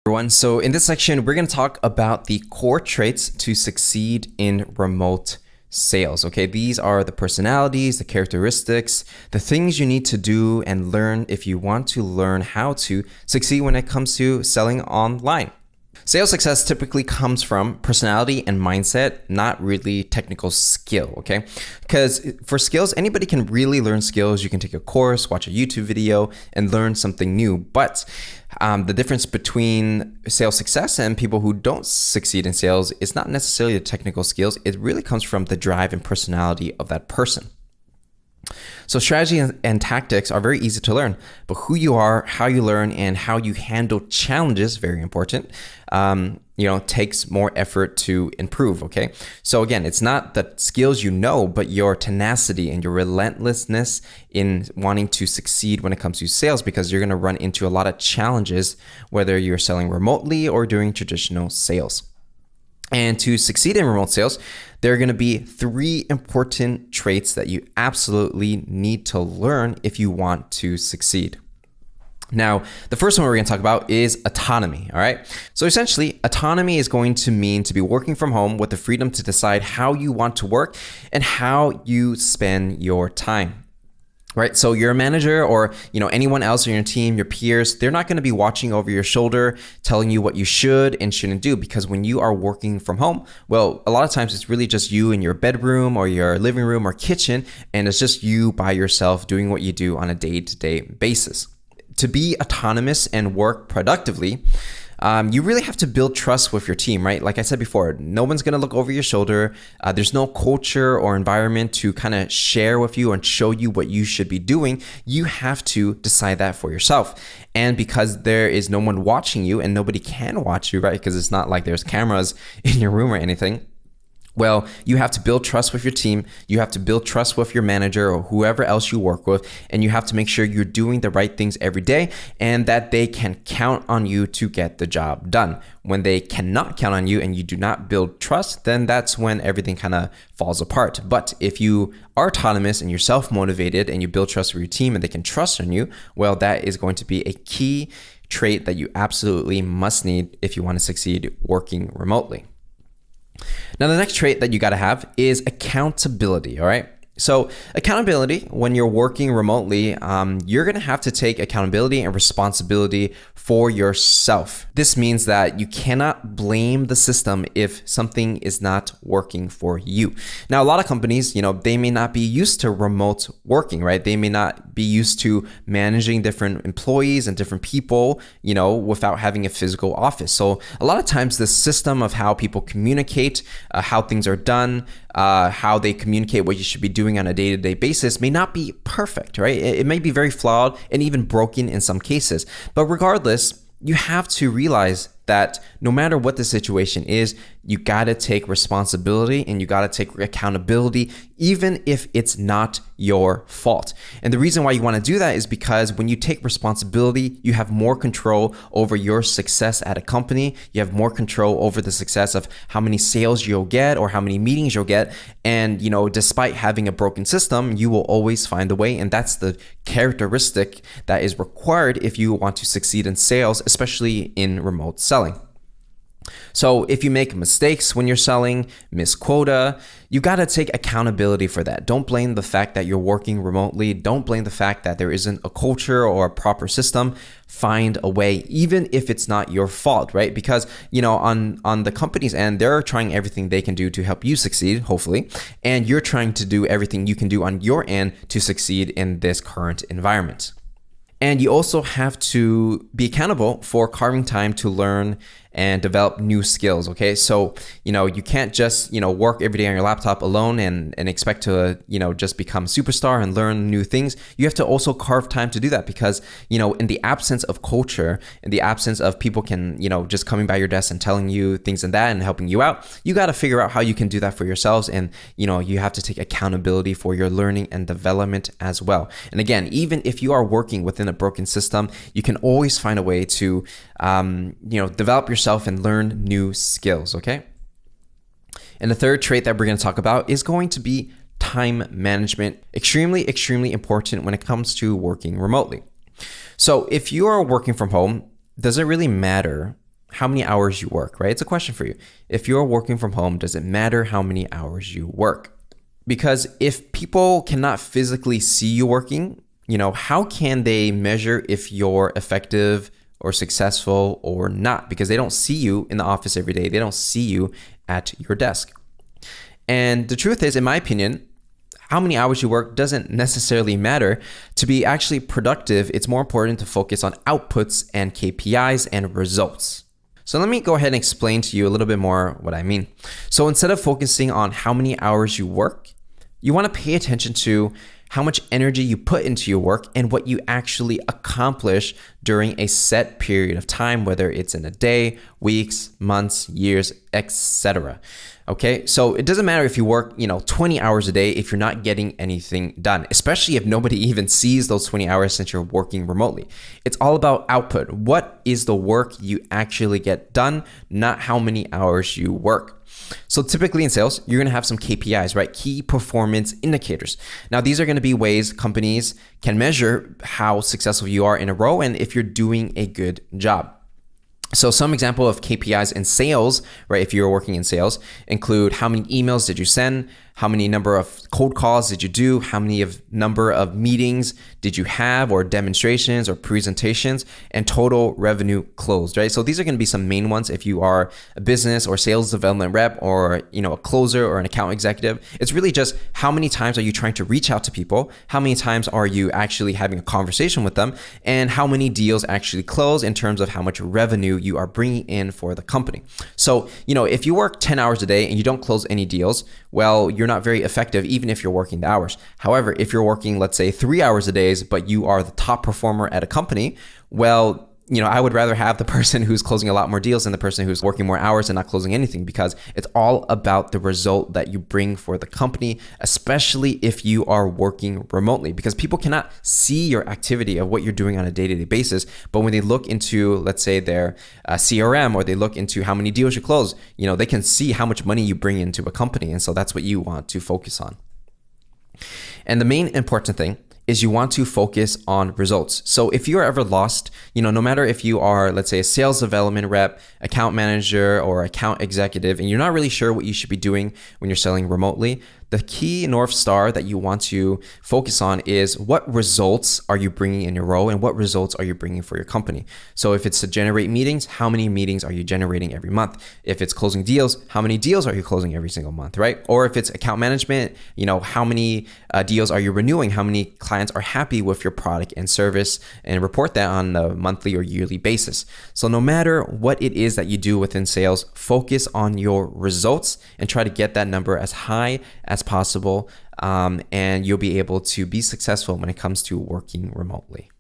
Everyone. So in this section, we're going to talk about the core traits to succeed in remote sales. Okay, these are the personalities, the characteristics, the things you need to do and learn if you want to learn how to succeed when it comes to selling online. Sales success typically comes from personality and mindset, not really technical skill, okay? Because for skills, anybody can really learn skills. You can take a course, watch a YouTube video, and learn something new. But the difference between sales success and people who don't succeed in sales is not necessarily the technical skills. It really comes from the drive and personality of that person. So strategy and tactics are very easy to learn, but who you are, how you learn, and how you handle challenges, very important, takes more effort to improve, okay? So again, it's not the skills you know, but your tenacity and your relentlessness in wanting to succeed when it comes to sales, because you're gonna run into a lot of challenges, whether you're selling remotely or doing traditional sales. And to succeed in remote sales, there are going to be 3 important traits that you absolutely need to learn if you want to succeed. Now, the first one we're going to talk about is autonomy, all right? So essentially, autonomy is going to mean to be working from home with the freedom to decide how you want to work and how you spend your time. Right? So your manager or, anyone else on your team, your peers, they're not going to be watching over your shoulder, telling you what you should and shouldn't do, because when you are working from home, well, a lot of times it's really just you in your bedroom or your living room or kitchen, and it's just you by yourself doing what you do on a day-to-day basis. To be autonomous and work productively, you really have to build trust with your team, right? Like I said before, no one's going to look over your shoulder. There's no culture or environment to kind of share with you and show you what you should be doing. You have to decide that for yourself. And because there is no one watching you and nobody can watch you, right? Because it's not like there's cameras in your room or anything. Well, you have to build trust with your team. You have to build trust with your manager or whoever else you work with. And you have to make sure you're doing the right things every day and that they can count on you to get the job done. When they cannot count on you and you do not build trust, then that's when everything kind of falls apart. But if you are autonomous and you're self-motivated and you build trust with your team and they can trust on you, well, that is going to be a key trait that you absolutely must need if you want to succeed working remotely. Now, the next trait that you got to have is accountability, all right? So accountability, when you're working remotely, you're going to have to take accountability and responsibility for yourself. This means that you cannot blame the system if something is not working for you. Now, a lot of companies, they may not be used to remote working, right? They may not be used to managing different employees and different people, without having a physical office. So a lot of times the system of how people communicate, how things are done, how they communicate what you should be doing on a day-to-day basis may not be perfect, right? It may be very flawed and even broken in some cases. But regardless, you have to realize that no matter what the situation is, you gotta take responsibility and you gotta take accountability, even if it's not your fault. And the reason why you wanna do that is because when you take responsibility, you have more control over your success at a company. You have more control over the success of how many sales you'll get or how many meetings you'll get. And, despite having a broken system, you will always find a way. And that's the characteristic that is required if you want to succeed in sales, especially in remote selling. So if you make mistakes when you're selling, miss quota, you got to take accountability for that. Don't blame the fact that you're working remotely. Don't blame the fact that there isn't a culture or a proper system. Find a way, even if it's not your fault, right? Because, on the company's end, they're trying everything they can do to help you succeed, hopefully. And you're trying to do everything you can do on your end to succeed in this current environment. And you also have to be accountable for carving time to learn and develop new skills, okay? So, you can't just, work every day on your laptop alone and expect to, just become a superstar and learn new things. You have to also carve time to do that because, in the absence of culture, in the absence of people can, just coming by your desk and telling you things and that and helping you out, you got to figure out how you can do that for yourselves. And, you have to take accountability for your learning and development as well. And again, even if you are working within a broken system, you can always find a way to, develop yourself and learn new skills, okay? And the third trait that we're going to talk about is going to be time management. Extremely, extremely important when it comes to working remotely. So if you are working from home, does it really matter how many hours you work, right? It's a question for you. If you're working from home, does it matter how many hours you work? Because if people cannot physically see you working, how can they measure if you're effective or successful or not? Because they don't see you in the office every day. They don't see you at your desk. And the truth is, in my opinion, how many hours you work doesn't necessarily matter. To be actually productive, it's more important to focus on outputs and KPIs and results. So let me go ahead and explain to you a little bit more what I mean. So instead of focusing on how many hours you work, you want to pay attention to how much energy you put into your work and what you actually accomplish during a set period of time, whether it's in a day, weeks, months, years, etc. Okay, so it doesn't matter if you work, 20 hours a day if you're not getting anything done, especially if nobody even sees those 20 hours since you're working remotely. It's all about output. What is the work you actually get done, not how many hours you work. So typically in sales, you're going to have some KPIs, right? Key performance indicators. Now, these are going to be ways companies can measure how successful you are in a role and if you're doing a good job. So some example of KPIs in sales, right, if you're working in sales, include how many emails did you send, how many number of cold calls did you do, how many number of meetings did you have, or demonstrations or presentations, and total revenue closed, right? So these are going to be some main ones if you are a business or sales development rep or, a closer or an account executive. It's really just how many times are you trying to reach out to people, how many times are you actually having a conversation with them, and how many deals actually close in terms of how much revenue you are bringing in for the company. So, if you work 10 hours a day and you don't close any deals, well, you're not very effective even if you're working the hours. However, if you're working, let's say 3 hours a day, but you are the top performer at a company, well, I would rather have the person who's closing a lot more deals than the person who's working more hours and not closing anything, because it's all about the result that you bring for the company, especially if you are working remotely, because people cannot see your activity of what you're doing on a day-to-day basis. But when they look into, let's say, their CRM, or they look into how many deals you close, they can see how much money you bring into a company. And so that's what you want to focus on. And the main important thing is you want to focus on results. So if you're ever lost, no matter if you are, let's say, a sales development rep, account manager, or account executive, and you're not really sure what you should be doing when you're selling remotely, the key North Star that you want to focus on is what results are you bringing in your role and what results are you bringing for your company. So if it's to generate meetings, how many meetings are you generating every month? If it's closing deals, how many deals are you closing every single month, right? Or if it's account management, how many deals are you renewing? How many clients are happy with your product and service, and report that on a monthly or yearly basis. So no matter what it is that you do within sales, focus on your results and try to get that number as high as possible, and you'll be able to be successful when it comes to working remotely.